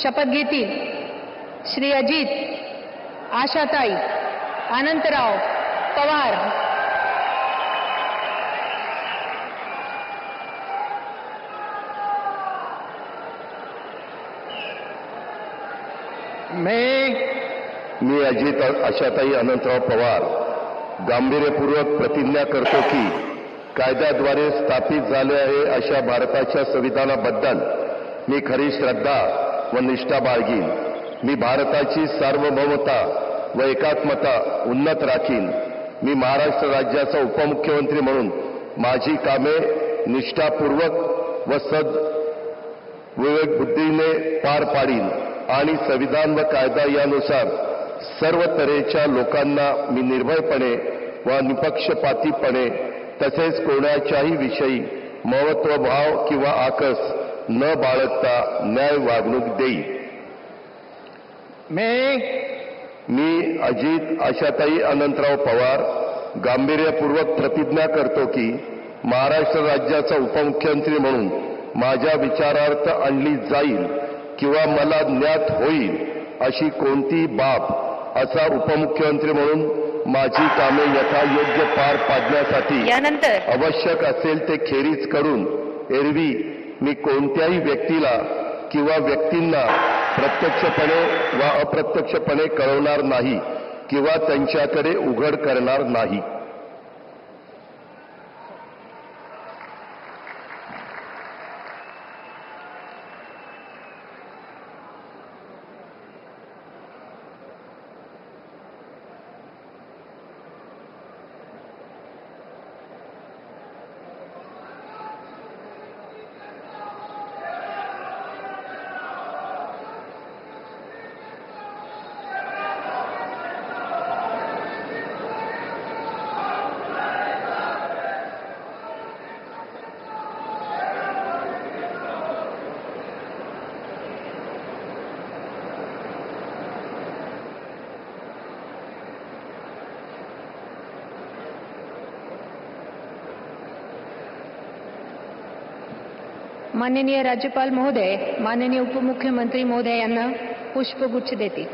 शपथ घेतील श्री अजित आशाताई अनंतराव पवार। मी अजित आशाताई अनंतराव पवार गांभीर्यपूर्वक प्रतिज्ञा करतो की कायद्याद्वारे स्थापित झाले आहे अशा भारताच्या संविधानाबद्दल मी खरी श्रद्धा व निष्ठा बाळगीन। मी भारताची सार्वभौमता व एकात्मता उन्नत राखीन। मी महाराष्ट्र राज्याचा उपमुख्यमंत्री म्हणून माझी कामे निष्ठापूर्वक व विवेक बुद्धीने पार पाडीन आणि संविधान व कायदा यानुसार सर्व तऱ्हेच्या लोकांना मी निर्भयपणे व निपक्षपातीपणे तसेच कोणाच्याही विषयी महत्त्वभाव किंवा आकस न बाळगता न्याय वागणूक देईन। मी अजित आशाताई अनंतराव पवार गांभीर्यपूर्वक प्रतिज्ञा करतो की महाराष्ट्र राज्याचा उपमुख्यमंत्री म्हणून माझ्या विचारार्थ आणली जाईल किंवा मला ज्ञात होईल अशी कोणती बाब असा उपमुख्यमंत्री म्हणून माझी कामे यथायोग्य पार पाडण्यासाठी यानंतर आवश्यक असेल ते खेरीज करून एरवी मी कोणत्याही व्यक्तीला किंवा व्यक्तींना प्रत्यक्षपणे वा अप्रत्यक्षपणे कळवणार नाही किंवा त्यांच्याकडे उघड करणार नाही। माननीय राज्यपाल महोदय माननीय उपमुख्यमंत्री महोदय यांना पुष्पगुच्छ देतील।